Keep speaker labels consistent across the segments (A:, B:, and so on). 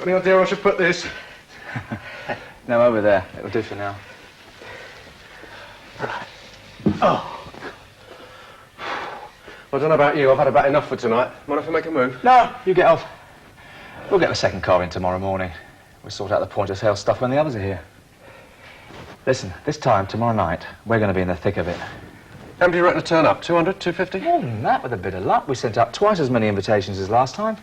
A: Got any idea where I should put this?
B: No, over there. It'll do for now.
A: Right. Oh. Well, I don't know about you. I've had about enough for tonight. Mind if I make a move?
B: No, you get off. We'll get the second car in tomorrow morning. We'll sort out the point of sale stuff when the others are here. Listen, this time, tomorrow night, we're going to be in the thick of it.
A: How many do you reckon to turn up? 200, 250?
B: More than that, with a bit of luck. We sent out twice as many invitations as last time.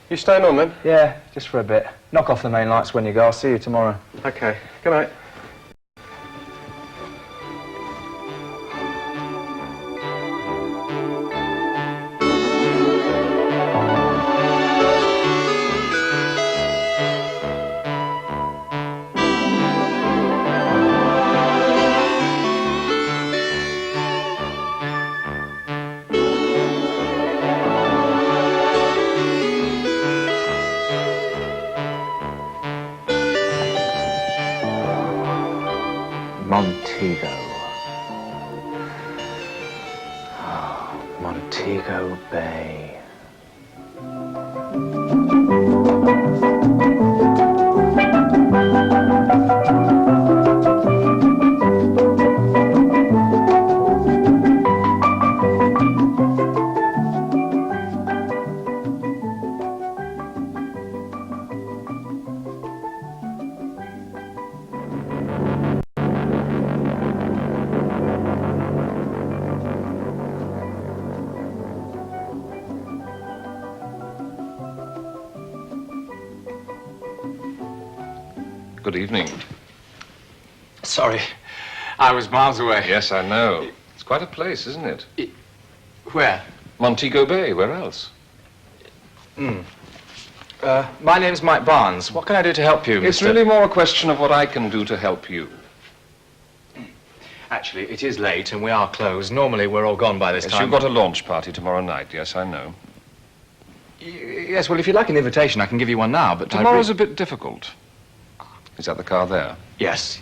A: You staying on, then?
B: Yeah, just for a bit. Knock off the main lights when you go. I'll see you tomorrow.
A: OK. Good night.
B: Montego. Oh, Montego Bay.
C: Good evening.
D: Sorry, I was miles away.
C: Yes, I know. It's quite a place, isn't it?
D: Where?
C: Montego Bay. Where else?
B: My name's Mike Barnes. What can I do to help you,
C: It's
B: Mr.
C: really more a question of what I can do to help you.
B: Actually, it is late and we are closed. Normally, we're all gone by this
C: Yes,
B: time.
C: you've got a launch party tomorrow night. Yes, I know.
B: Yes, well, if you'd like an invitation, I can give you one now, but...
C: Tomorrow's a bit difficult. Is that the car there?
B: Yes.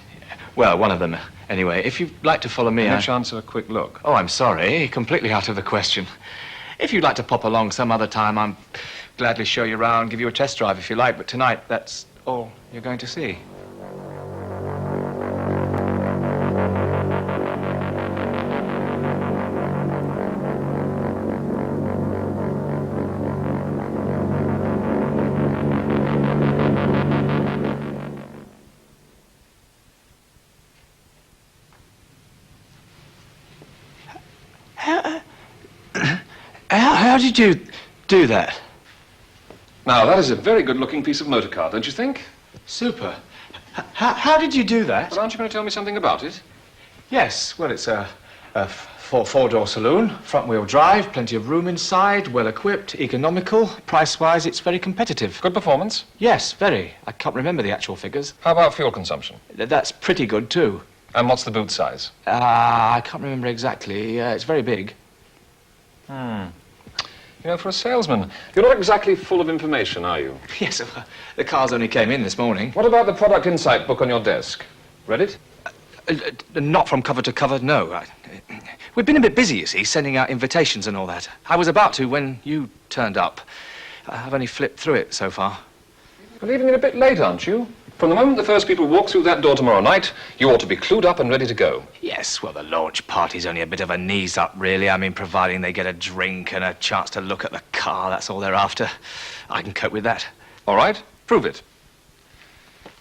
B: Well, one of them. Anyway, if you'd like to follow me,
C: No chance of a quick look.
B: Oh, I'm sorry. Completely out of the question. If you'd like to pop along some other time, I'm gladly show you around, give you a test drive if you like, but tonight, that's all you're going to see. How did you do that?
C: Now, that is a very good-looking piece of motor car, don't you think?
B: Super. How did you do that?
C: But aren't you going to tell me something about it?
B: Yes, well, it's a four-door saloon, front-wheel drive, plenty of room inside, well-equipped, economical. Price-wise, it's very competitive.
C: Good performance?
B: Yes, very. I can't remember the actual figures.
C: How about fuel consumption?
B: That's pretty good, too.
C: And what's the boot size?
B: I can't remember exactly. It's very big.
C: You know, for a salesman, you're not exactly full of information, are you?
B: Yes, the cars only came in this morning.
C: What about the product insight book on your desk? Read it?
B: Not from cover to cover, no. We've been a bit busy, you see, sending out invitations and all that. I was about to when you turned up. I've only flipped through it so far.
C: You're leaving it a bit late, aren't you? From the moment the first people walk through that door tomorrow night, you ought to be clued up and ready to go.
B: Yes, well, the launch party's only a bit of a knees-up, really. I mean, providing they get a drink and a chance to look at the car, that's all they're after. I can cope with that.
C: All right, prove it.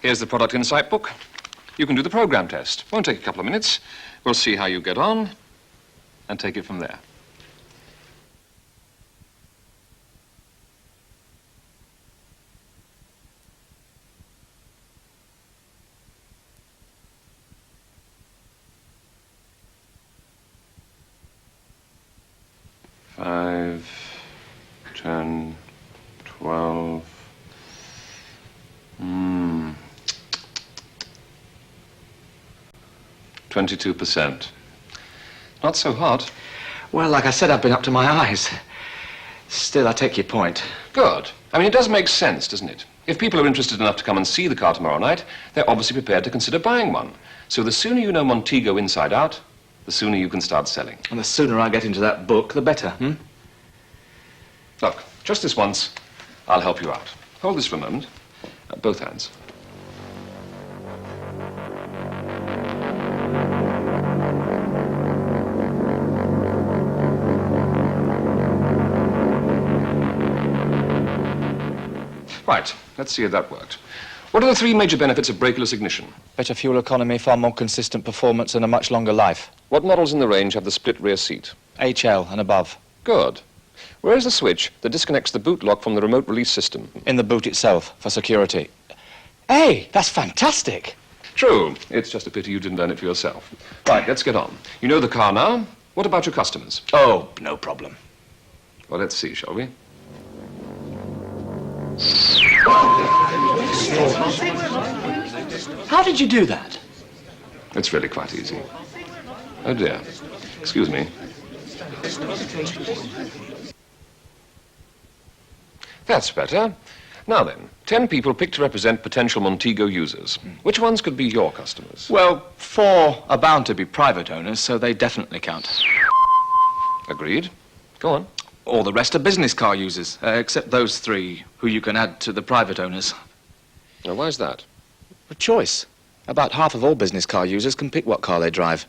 C: Here's the product insight book. You can do the program test. Won't take a couple of minutes. We'll see how you get on and take it from there. 5, 10, 12. 22%. Not so hot.
B: Well, like I said, I've been up to my eyes. Still, I take your point.
C: Good. I mean, it does make sense, doesn't it? If people are interested enough to come and see the car tomorrow night, they're obviously prepared to consider buying one. So the sooner you know Montego inside out, the sooner you can start selling.
B: And the sooner I get into that book, the better,
C: Look, just this once, I'll help you out. Hold this for a moment. Both hands. Right, let's see if that worked. What are the three major benefits of brakeless ignition?
B: Better fuel economy, far more consistent performance, and a much longer life.
C: What models in the range have the split rear seat?
B: HL and above.
C: Good. Where is the switch that disconnects the boot lock from the remote release system?
B: In the boot itself, for security. Hey, that's fantastic.
C: True. It's just a pity you didn't learn it for yourself. Right, let's get on. You know the car now. What about your customers?
B: Oh, no problem.
C: Well, let's see, shall we?
B: How did you do that?
C: It's really quite easy. Oh, dear. Excuse me. That's better. Now then, 10 people picked to represent potential Montego users. Which ones could be your customers?
B: Well, 4 are bound to be private owners, so they definitely count.
C: Agreed. Go on.
B: All the rest are business car users, except those 3 who you can add to the private owners.
C: Now, why's that?
B: A choice. About half of all business car users can pick what car they drive.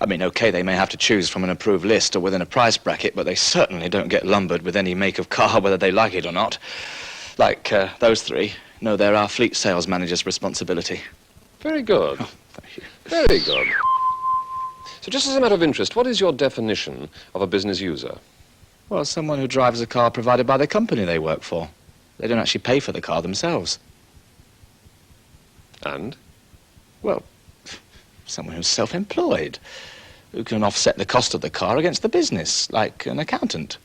B: I mean, okay, they may have to choose from an approved list or within a price bracket, but they certainly don't get lumbered with any make of car, whether they like it or not. Like those 3 know they're our fleet sales manager's responsibility.
C: Very good.
B: Oh, thank you.
C: Very good. So just as a matter of interest, what is your definition of a business user?
B: Well, someone who drives a car provided by the company they work for. They don't actually pay for the car themselves.
C: And?
B: Well, someone who's self-employed, who can offset the cost of the car against the business, like an accountant.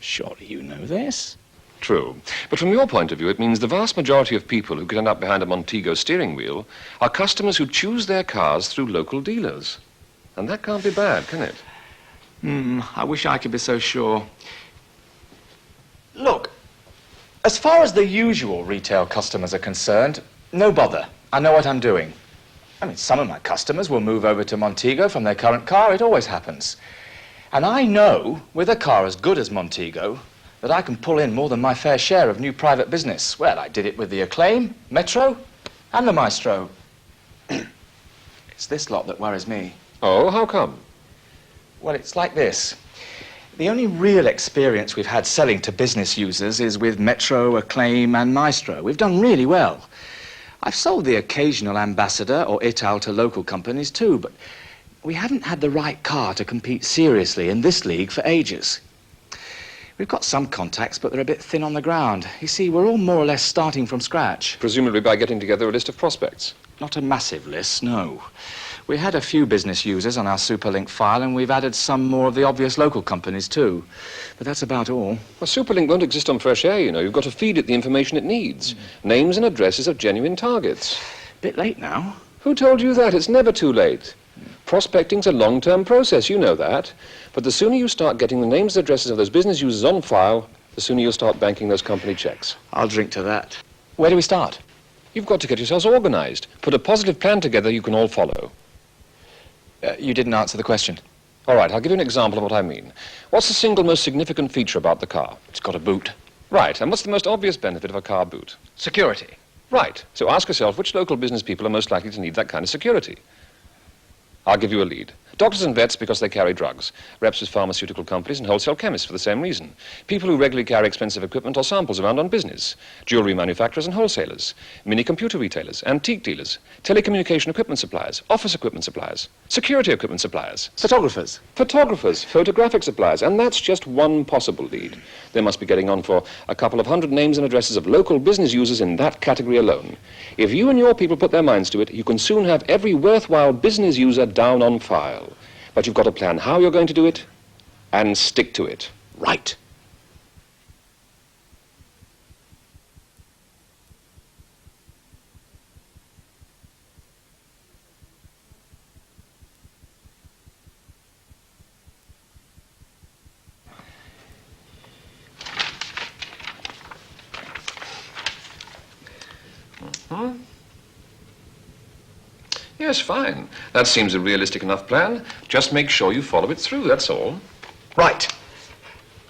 B: Surely you know this.
C: True. But from your point of view, it means the vast majority of people who could end up behind a Montego steering wheel are customers who choose their cars through local dealers. And that can't be bad, can it?
B: I wish I could be so sure. Look, as far as the usual retail customers are concerned, no bother. I know what I'm doing. I mean, some of my customers will move over to Montego from their current car. It always happens. And I know, with a car as good as Montego, that I can pull in more than my fair share of new private business. Well, I did it with the Acclaim, Metro, and the Maestro. It's this lot that worries me.
C: Oh, how come?
B: Well, it's like this. The only real experience we've had selling to business users is with Metro, Acclaim, and Maestro. We've done really well. I've sold the occasional Ambassador or Ital to local companies too, but we haven't had the right car to compete seriously in this league for ages. We've got some contacts, but they're a bit thin on the ground. You see, we're all more or less starting from scratch.
C: Presumably by getting together a list of prospects.
B: Not a massive list, no. We had a few business users on our Superlink file, and we've added some more of the obvious local companies too. But that's about all.
C: Well, Superlink won't exist on fresh air, you know. You've got to feed it the information it needs. Names and addresses of genuine targets.
B: Bit late now.
C: Who told you that? It's never too late. Prospecting's a long-term process, you know that. But the sooner you start getting the names and addresses of those business users on file, the sooner you'll start banking those company checks.
B: I'll drink to that. Where do we start?
C: You've got to get yourselves organized. Put a positive plan together you can all follow.
B: You didn't answer the question.
C: All right, I'll give you an example of what I mean. What's the single most significant feature about the car?
B: It's got a boot.
C: Right, and what's the most obvious benefit of a car boot?
B: Security.
C: Right, so ask yourself which local business people are most likely to need that kind of security. I'll give you a lead. Doctors and vets because they carry drugs. Reps with pharmaceutical companies and wholesale chemists for the same reason. People who regularly carry expensive equipment or samples around on business. Jewelry manufacturers and wholesalers. Mini-computer retailers. Antique dealers. Telecommunication equipment suppliers. Office equipment suppliers. Security equipment suppliers.
B: Photographers.
C: Photographers. Photographic suppliers. And that's just one possible lead. They must be getting on for a couple of hundred names and addresses of local business users in that category alone. If you and your people put their minds to it, you can soon have every worthwhile business user down on file. But you've got to plan how you're going to do it and stick to it.
B: Right.
C: Yes, fine. That seems a realistic enough plan. Just make sure you follow it through, that's all.
B: Right.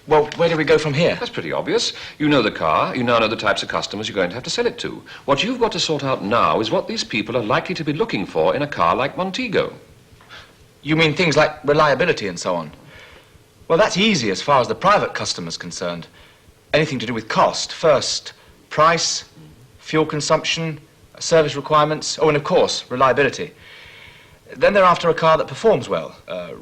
B: Well, where do we go from here?
C: That's pretty obvious. You know the car. You now know the types of customers you're going to have to sell it to. What you've got to sort out now is what these people are likely to be looking for in a car like Montego.
B: You mean things like reliability and so on? Well, that's easy as far as the private customer's concerned. Anything to do with cost. First, price, fuel consumption, service requirements, oh, and of course, reliability. Then they're after a car that performs well.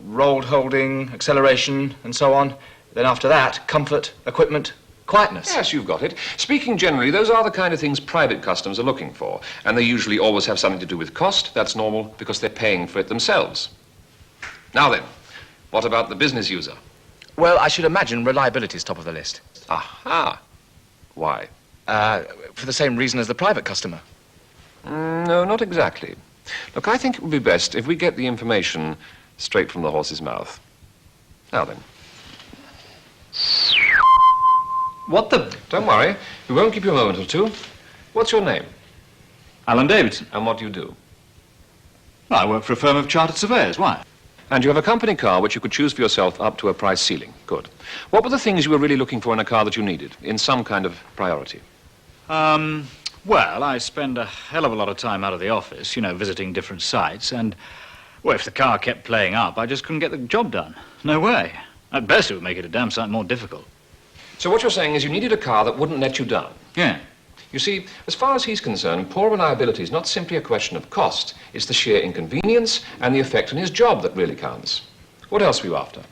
B: Rolled holding, acceleration, and so on. Then after that, comfort, equipment, quietness.
C: Yes, you've got it. Speaking generally, those are the kind of things private customers are looking for. And they usually always have something to do with cost. That's normal because they're paying for it themselves. Now then, what about the business user?
B: Well, I should imagine reliability is top of the list.
C: Aha. Why?
B: For the same reason as the private customer.
C: No, not exactly. Look, I think it would be best if we get the information straight from the horse's mouth. Now then.
E: What the...
C: Don't worry. We won't keep you a moment or two. What's your name?
E: Alan Davidson.
C: And what do you do?
E: Well, I work for a firm of chartered surveyors. Why?
C: And you have a company car which you could choose for yourself up to a price ceiling. Good. What were the things you were really looking for in a car that you needed, in some kind of priority?
E: Well, I spend a hell of a lot of time out of the office, you know, visiting different sites, and, well, if the car kept playing up, I just couldn't get the job done. No way. At best, it would make it a damn sight more difficult.
C: So what you're saying is you needed a car that wouldn't let you down.
E: Yeah.
C: You see, as far as he's concerned, poor reliability is not simply a question of cost. It's the sheer inconvenience and the effect on his job that really counts. What else were you after?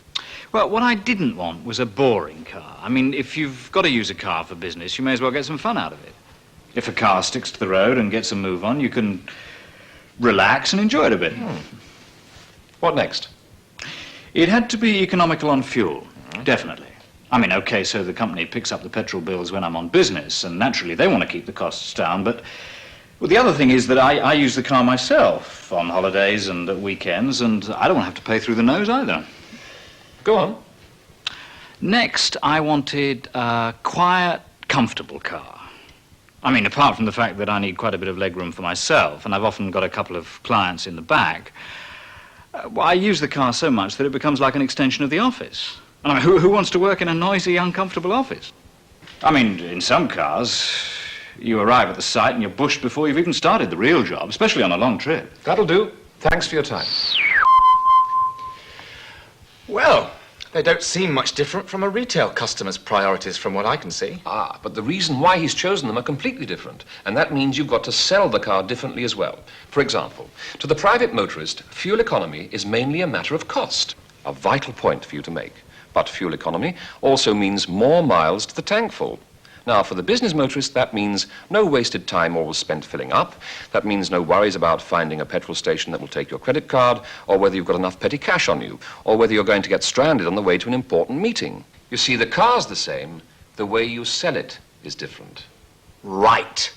E: Well, what I didn't want was a boring car. I mean, if you've got to use a car for business, you may as well get some fun out of it. If a car sticks to the road and gets a move on, you can relax and enjoy it a bit.
C: What next?
E: It had to be economical on fuel, definitely. I mean, okay, so the company picks up the petrol bills when I'm on business, and naturally they want to keep the costs down, but well, the other thing is that I use the car myself on holidays and at weekends, and I don't want to have to pay through the nose either.
C: Go on.
E: Next, I wanted a quiet, comfortable car. I mean, apart from the fact that I need quite a bit of legroom for myself, and I've often got a couple of clients in the back, well, I use the car so much that it becomes like an extension of the office. And I mean, who wants to work in a noisy, uncomfortable office? I mean, in some cars, you arrive at the site and you're bushed before you've even started the real job, especially on a long trip.
C: That'll do. Thanks for your time.
B: Well, they don't seem much different from a retail customer's priorities from what I can see.
C: But the reason why he's chosen them are completely different. And that means you've got to sell the car differently as well. For example, to the private motorist, fuel economy is mainly a matter of cost. A vital point for you to make. But fuel economy also means more miles to the tank full. Now, for the business motorist, that means no wasted time always spent filling up. That means no worries about finding a petrol station that will take your credit card, or whether you've got enough petty cash on you, or whether you're going to get stranded on the way to an important meeting. You see, the car's the same. The way you sell it is different.
B: Right.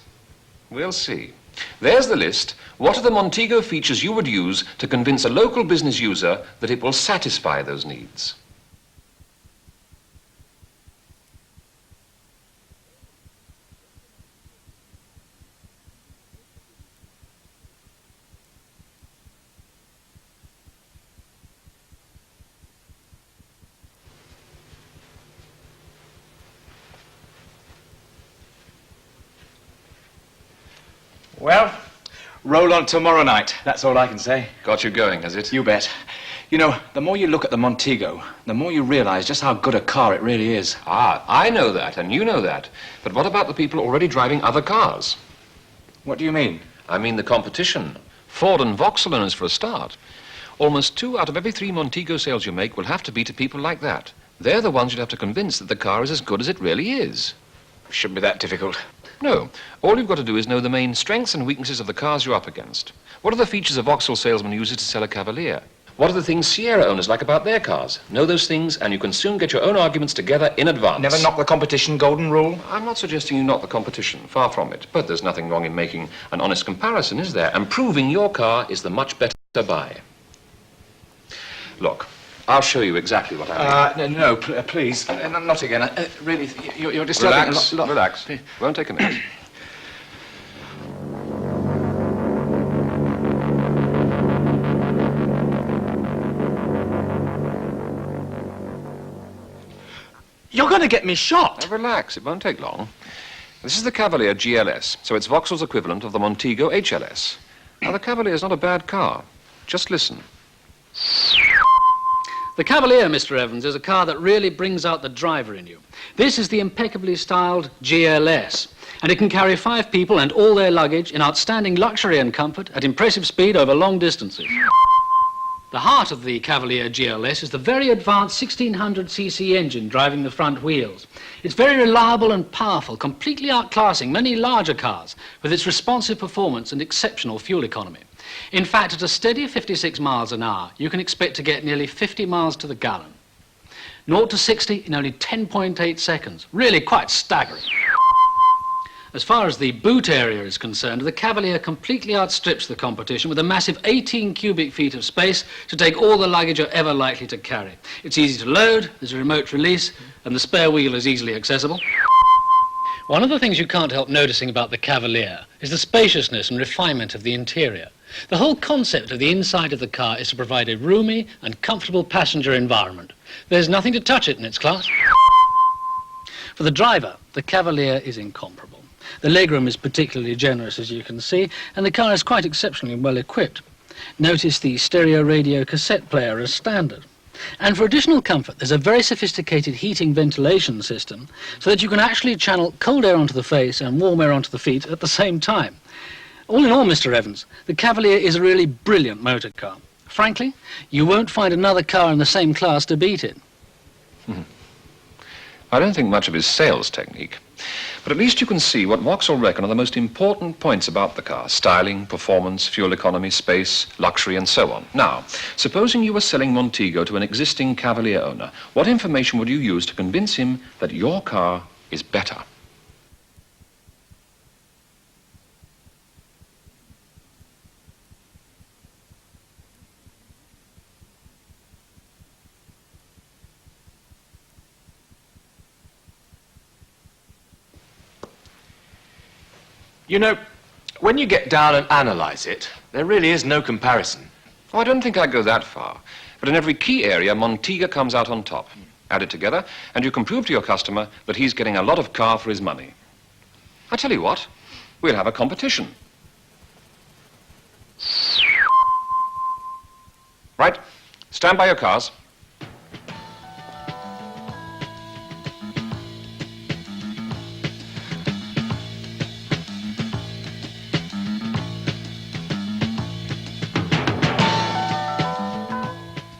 C: We'll see. There's the list. What are the Montego features you would use to convince a local business user that it will satisfy those needs?
B: Well, roll on tomorrow night. That's all I can say.
C: Got you going, has it?
B: You bet. You know, the more you look at the Montego, the more you realize just how good a car it really is.
C: I know that, and you know that. But what about the people already driving other cars?
B: What do you mean?
C: I mean the competition. Ford and Vauxhall owners for a start. Almost 2 out of every 3 Montego sales you make will have to be to people like that. They're the ones you'd have to convince that the car is as good as it really is.
B: Shouldn't be that difficult.
C: No. All you've got to do is know the main strengths and weaknesses of the cars you're up against. What are the features a Vauxhall salesman uses to sell a Cavalier? What are the things Sierra owners like about their cars? Know those things, and you can soon get your own arguments together in advance.
B: Never knock the competition, golden rule.
C: I'm not suggesting you knock the competition. Far from it. But there's nothing wrong in making an honest comparison, is there? And proving your car is the much better buy. Look, I'll show you exactly what I mean.
B: No, please. Not again. Really, you're disturbing
C: Relax,
B: a lot.
C: relax. Won't take a minute.
B: You're going to get me shot.
C: Now, relax, it won't take long. This is the Cavalier GLS, so it's Vauxhall's equivalent of the Montego HLS. Now, the Cavalier is not a bad car. Just listen.
F: The Cavalier, Mr. Evans, is a car that really brings out the driver in you. This is the impeccably styled GLS, and it can carry 5 people and all their luggage in outstanding luxury and comfort at impressive speed over long distances. The heart of the Cavalier GLS is the very advanced 1600cc engine driving the front wheels. It's very reliable and powerful, completely outclassing many larger cars with its responsive performance and exceptional fuel economy. In fact, at a steady 56 miles an hour, you can expect to get nearly 50 miles to the gallon. 0 to 60 in only 10.8 seconds. Really quite staggering. As far as the boot area is concerned, the Cavalier completely outstrips the competition with a massive 18 cubic feet of space to take all the luggage you're ever likely to carry. It's easy to load, there's a remote release, and the spare wheel is easily accessible. One of the things you can't help noticing about the Cavalier is the spaciousness and refinement of the interior. The whole concept of the inside of the car is to provide a roomy and comfortable passenger environment. There's nothing to touch it in its class. For the driver, the Cavalier is incomparable. The legroom is particularly generous, as you can see, and the car is quite exceptionally well equipped. Notice the stereo radio cassette player as standard. And for additional comfort, there's a very sophisticated heating ventilation system so that you can actually channel cold air onto the face and warm air onto the feet at the same time. All in all, Mr. Evans, the Cavalier is a really brilliant motor car. Frankly, you won't find another car in the same class to beat it.
C: I don't think much of his sales technique. But at least you can see what Vauxhall reckon are the most important points about the car. Styling, performance, fuel economy, space, luxury, and so on. Now, supposing you were selling Montego to an existing Cavalier owner, what information would you use to convince him that your car is better?
D: You know, when you get down and analyze it, there really is no comparison.
C: Oh, I don't think I'd go that far. But in every key area, Montego comes out on top. Add it together, and you can prove to your customer that he's getting a lot of car for his money. I tell you what, we'll have a competition. Right, stand by your cars.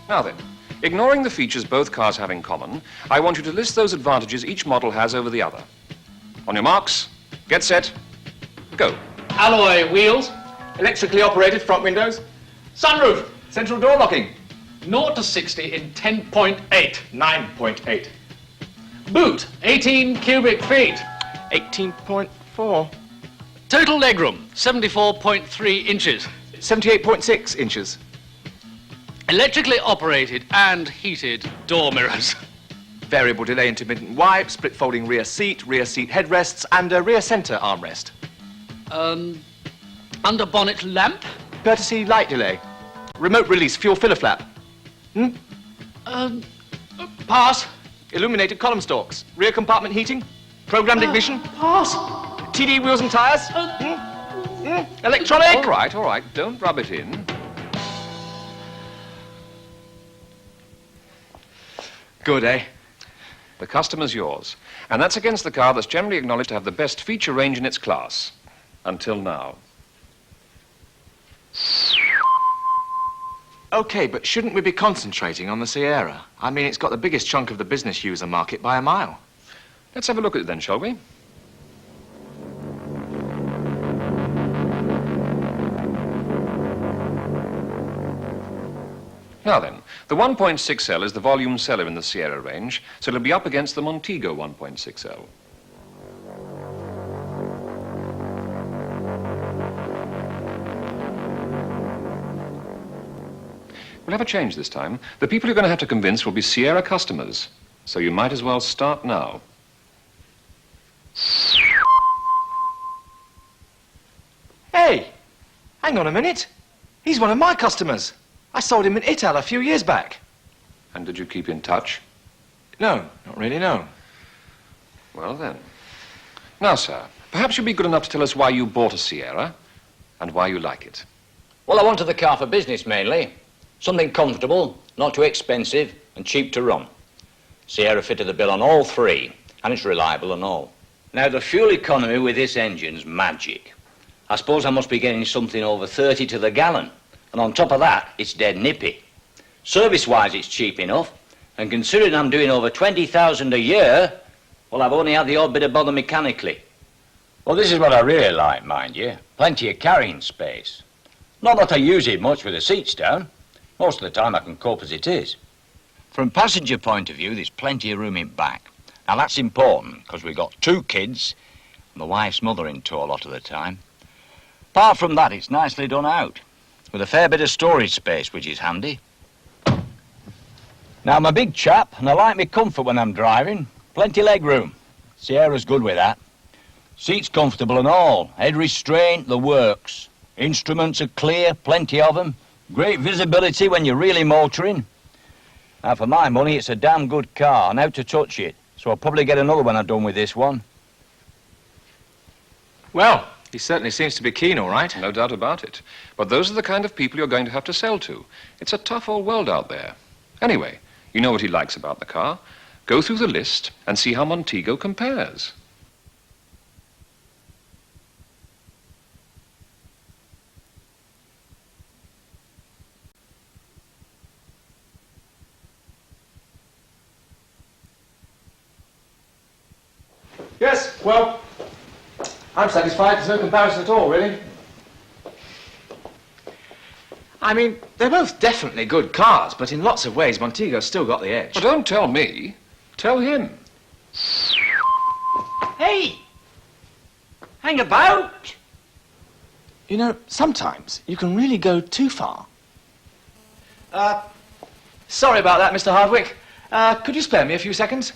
C: Now then, ignoring the features both cars have in common, I want you to list those advantages each model has over the other. On your marks, get set, go.
F: Alloy wheels,
B: Electrically operated front windows.
F: sunroof,
B: Central door locking.
F: 0 to 60 in 10.8.
B: 9.8.
F: Boot, 18 cubic feet.
B: 18.4.
F: Total legroom, 74.3 inches.
B: 78.6 inches.
F: Electrically operated and heated door mirrors.
B: Variable delay intermittent wipe, split folding rear seat headrests, and a rear center armrest.
F: Under bonnet lamp.
B: Courtesy light delay. Remote release fuel filler flap.
F: Pass.
B: Illuminated column stalks. Rear compartment heating. Programmed ignition.
F: Pass.
B: TD wheels and tires. Electronic.
C: All right, don't rub it in.
B: Good, eh?
C: The customer's yours. And that's against the car that's generally acknowledged to have the best feature range in its class. Until now.
B: Okay, but shouldn't we be concentrating on the Sierra? I mean, it's got the biggest chunk of the business user market by a mile.
C: Let's have a look at it then, shall we? Now then, the 1.6L is the volume seller in the Sierra range, so it'll be up against the Montego 1.6L. We'll have a change this time. The people you're going to have to convince will be Sierra customers, so you might as well start now.
B: Hey, hang on a minute. He's one of my customers. I sold him an Ital a few years back.
C: And did you keep in touch?
B: No, not really, no.
C: Well, then. Now, sir, perhaps you'd be good enough to tell us why you bought a Sierra and why you like it.
G: Well, I wanted the car for business, mainly. Something comfortable, not too expensive, and cheap to run. Sierra fitted the bill on all three, and it's reliable and all. Now, the fuel economy with this engine's magic. I suppose I must be getting something over 30 to the gallon, and on top of that, it's dead nippy. Service-wise, it's cheap enough, and considering I'm doing over 20,000 a year, well, I've only had the odd bit of bother mechanically. Well, this is what I really like, mind you. Plenty of carrying space. Not that I use it much with the seats down. Most of the time I can cope as it is. From passenger point of view, there's plenty of room in back. Now, that's important, because we've got 2 kids, and the wife's mother in tow a lot of the time. Apart from that, it's nicely done out, with a fair bit of storage space, which is handy. Now, I'm a big chap, and I like my comfort when I'm driving. Plenty leg room. Sierra's good with that. Seats comfortable and all. Head restraint, the works. Instruments are clear, plenty of them. Great visibility when you're really motoring. Now, for my money, it's a damn good car, and out to touch it. So I'll probably get another when I'm done with this one.
B: Well, he certainly seems to be keen, all right.
C: No doubt about it. But those are the kind of people you're going to have to sell to. It's a tough old world out there. Anyway, you know what he likes about the car. Go through the list and see how Montego compares.
B: Yes, well, I'm satisfied. There's no comparison at all, really. I mean, they're both definitely good cars, but in lots of ways, Montego's still got the edge.
C: But don't tell me. Tell him.
G: Hey! Hang about!
B: You know, sometimes you can really go too far. Sorry about that, Mr. Hardwick. Could you spare me a few seconds?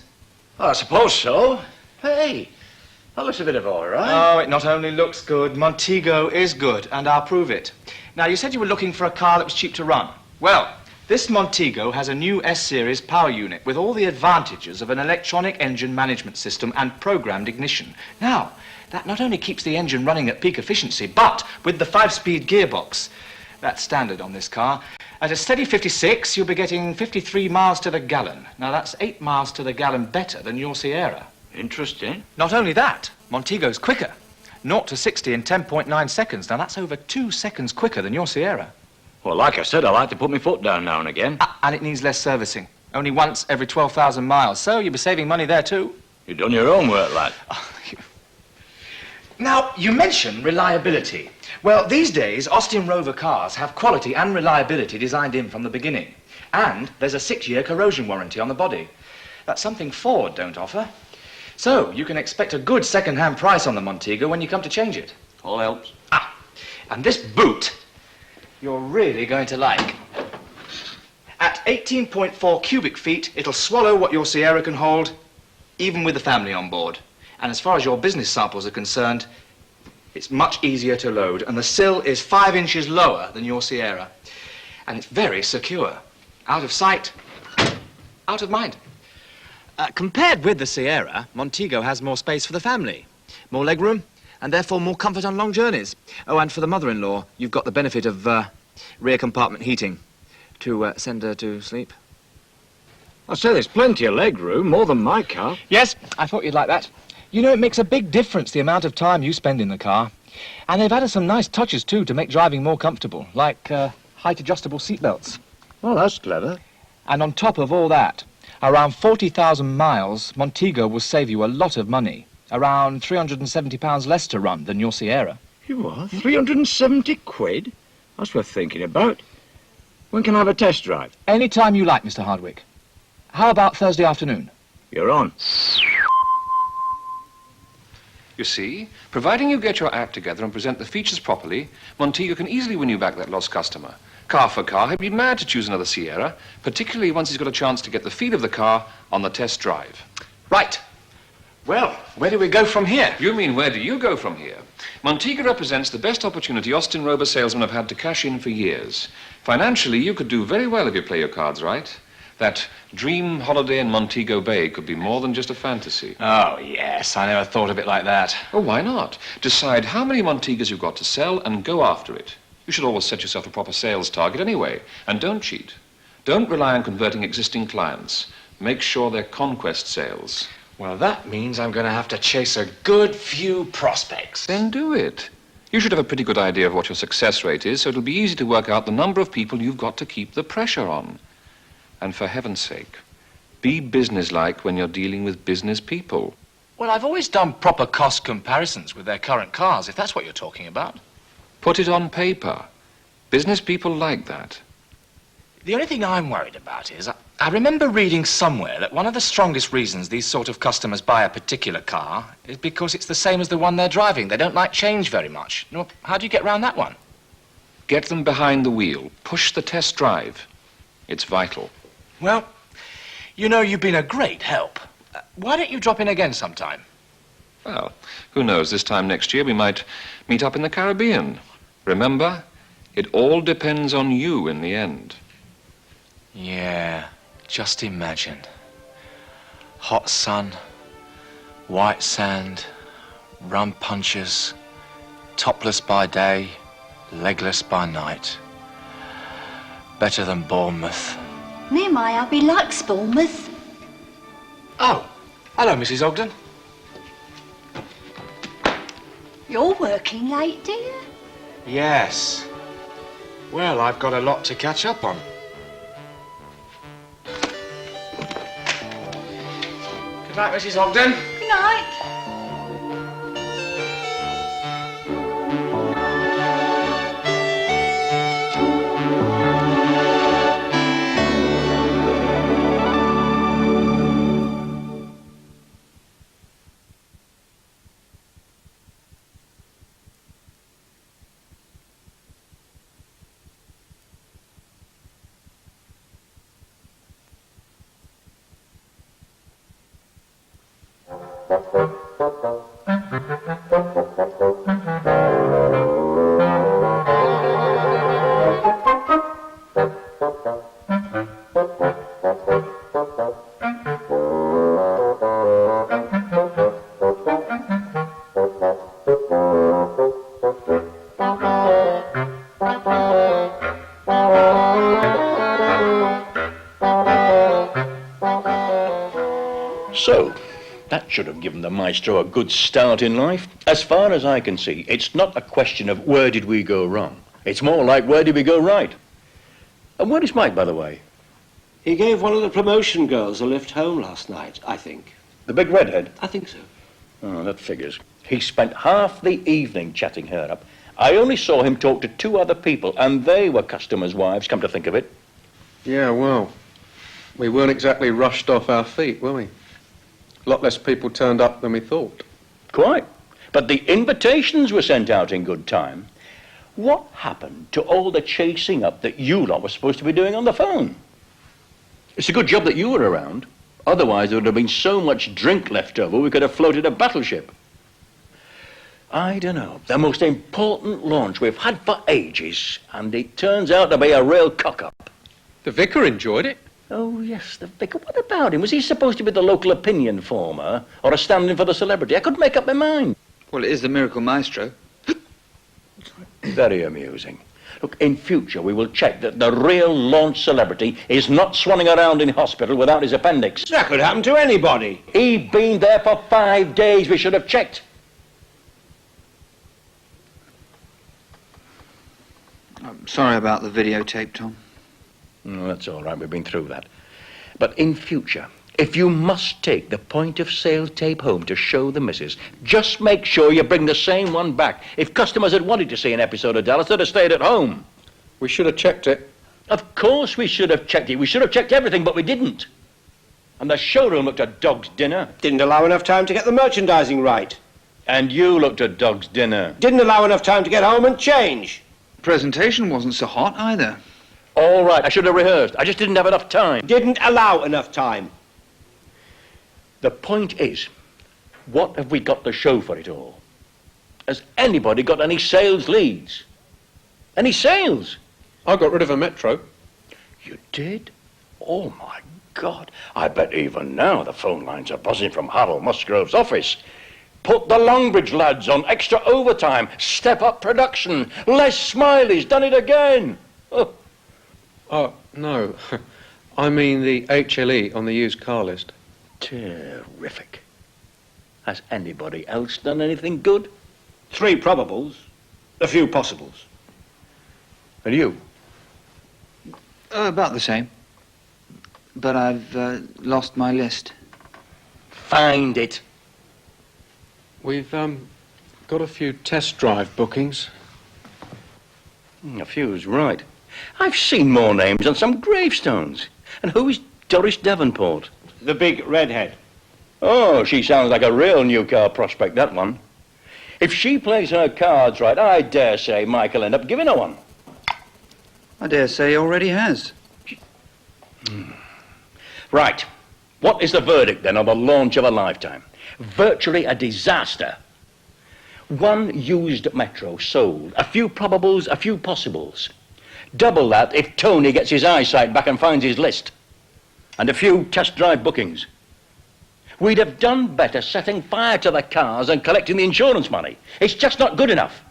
G: I suppose so. Hey, that looks a bit of all right.
B: Oh, it not only looks good, Montego is good, and I'll prove it. Now, you said you were looking for a car that was cheap to run. Well, this Montego has a new S-Series power unit with all the advantages of an electronic engine management system and programmed ignition. Now, that not only keeps the engine running at peak efficiency, but with the 5-speed gearbox, that's standard on this car, at a steady 56, you'll be getting 53 miles to the gallon. Now, that's 8 miles to the gallon better than your Sierra.
G: Interesting.
B: Not only that, Montego's quicker. 0 to 60 in 10.9 seconds. Now, that's over 2 seconds quicker than your Sierra.
G: Well, like I said, I like to put my foot down now and again.
B: And it needs less servicing. Only once every 12,000 miles. So you'll be saving money there, too.
G: You've done your own work, lad.
B: Now, you mentioned reliability. Well, these days, Austin Rover cars have quality and reliability designed in from the beginning. And there's a 6-year corrosion warranty on the body. That's something Ford don't offer. So, you can expect a good second-hand price on the Montego when you come to change it.
G: All helps.
B: And this boot, you're really going to like. At 18.4 cubic feet, it'll swallow what your Sierra can hold, even with the family on board. And as far as your business samples are concerned, it's much easier to load, and the sill is 5 inches lower than your Sierra. And it's very secure. Out of sight, out of mind. Compared with the Sierra, Montego has more space for the family, more legroom, and therefore more comfort on long journeys. Oh, and for the mother-in-law, you've got the benefit of rear compartment heating to send her to sleep.
G: I say there's plenty of leg room, more than my car.
B: Yes, I thought you'd like that. You know, it makes a big difference the amount of time you spend in the car. And they've added some nice touches, too, to make driving more comfortable, like height-adjustable seatbelts.
G: Well, that's clever.
B: And on top of all that, around 40,000 miles, Montego will save you a lot of money. Around £370 less to run than your Sierra.
G: You are? 370 quid? That's worth thinking about. When can I have a test drive?
B: Any time you like, Mr. Hardwick. How about Thursday afternoon?
G: You're on.
C: You see, providing you get your act together and present the features properly, Montego can easily win you back that lost customer. Car for car, he'd be mad to choose another Sierra, particularly once he's got a chance to get the feel of the car on the test drive.
B: Right. Well, where do we go from here?
C: You mean, where do you go from here? Montego represents the best opportunity Austin Rover salesmen have had to cash in for years. Financially, you could do very well if you play your cards right. That dream holiday in Montego Bay could be more than just a fantasy.
B: Oh, yes, I never thought of it like that.
C: Oh, why not? Decide how many Montegas you've got to sell and go after it. You should always set yourself a proper sales target anyway. And don't cheat. Don't rely on converting existing clients. Make sure they're conquest sales.
B: Well, that means I'm going to have to chase a good few prospects.
C: Then do it. You should have a pretty good idea of what your success rate is, so it'll be easy to work out the number of people you've got to keep the pressure on. And for heaven's sake, be businesslike when you're dealing with business people.
B: Well, I've always done proper cost comparisons with their current cars, if that's what you're talking about.
C: Put it on paper. Business people like that.
B: The only thing I'm worried about is, I remember reading somewhere that one of the strongest reasons these sort of customers buy a particular car is because it's the same as the one they're driving. They don't like change very much. You know, how do you get around that one?
C: Get them behind the wheel. Push the test drive. It's vital.
B: Well, you know, you've been a great help. Why don't you drop in again sometime?
C: Well, who knows, this time next year we might meet up in the Caribbean. Remember, it all depends on you in the end.
B: Yeah, just imagine. Hot sun, white sand, rum punchers, topless by day, legless by night. Better than Bournemouth.
H: Near my hubby likes Bournemouth.
B: Oh, hello, Mrs. Ogden.
H: You're working late, dear?
B: Yes. Well, I've got a lot to catch up on. Good night, Mrs. Ogden.
H: Good night.
I: So, that should have given the Maestro a good start in life. As far as I can see, it's not a question of where did we go wrong. It's more like where did we go right. And where is Mike, by the way?
J: He gave one of the promotion girls a lift home last night, I think.
I: The big redhead?
J: I think so.
I: Oh, that figures. He spent half the evening chatting her up. I only saw him talk to 2 other people, and they were customers' wives, come to think of it.
A: Yeah, well, we weren't exactly rushed off our feet, were we? A lot less people turned up than we thought.
I: Quite. But the invitations were sent out in good time. What happened to all the chasing up that you lot were supposed to be doing on the phone? It's a good job that you were around. Otherwise, there would have been so much drink left over, we could have floated a battleship. I don't know. The most important launch we've had for ages, and it turns out to be a real cock-up.
A: The vicar enjoyed it.
I: Oh, yes, the vicar. What about him? Was he supposed to be the local opinion former, or a stand-in for the celebrity? I couldn't make up my mind.
K: Well, it is the miracle maestro.
I: Very amusing. Look, in future, we will check that the real launch celebrity is not swanning around in hospital without his appendix.
J: That could happen to anybody.
I: He'd been there for 5 days. We should have checked.
K: I'm sorry about the videotape, Tom.
I: No, that's all right. We've been through that. But in future, if you must take the point-of-sale tape home to show the missus, just make sure you bring the same one back. If customers had wanted to see an episode of Dallas, they'd have stayed at home.
A: We should have checked it.
I: Of course we should have checked it. We should have checked everything, but we didn't. And the showroom looked a dog's dinner.
J: Didn't allow enough time to get the merchandising right.
I: And you looked a dog's dinner.
J: Didn't allow enough time to get home and change.
K: Presentation wasn't so hot either.
I: All right, I should have rehearsed. I just didn't have enough time.
J: Didn't allow enough time.
I: The point is, what have we got to show for it all? Has anybody got any sales leads? Any sales?
A: I got rid of a Metro.
I: You did? Oh, my God. I bet even now the phone lines are buzzing from Harold Musgrove's office. Put the Longbridge lads on extra overtime. Step up production. Les Smiley's done it again. Oh.
A: Oh, no. I mean the HLE on the used car list.
I: Terrific. Has anybody else done anything good?
J: 3 probables, a few possibles.
I: And you?
K: About the same. But I've lost my list.
I: Find it.
A: We've got a few test drive bookings.
I: A few's right. I've seen more names on some gravestones. And who is Doris Davenport?
J: The big redhead.
I: Oh, she sounds like a real new car prospect, that one. If she plays her cards right, I dare say Mike'll end up giving her one.
K: I dare say he already has.
I: Right. What is the verdict, then, on the launch of a lifetime? Virtually a disaster. 1 used Metro sold. A few probables, a few possibles. Double that if Tony gets his eyesight back and finds his list. And a few test drive bookings. We'd have done better setting fire to the cars and collecting the insurance money. It's just not good enough.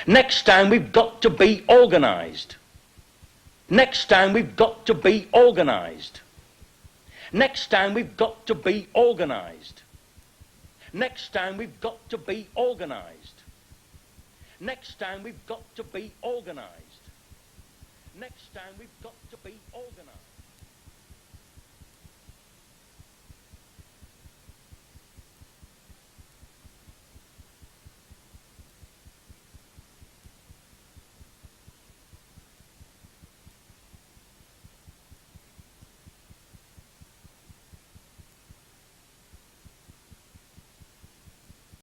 I: Next time we've got to be organised. Next time we've got to be organised. Next time we've got to be organised. Next time we've got to be organised. Next time we've got to be organised. Next time we've got to be organised.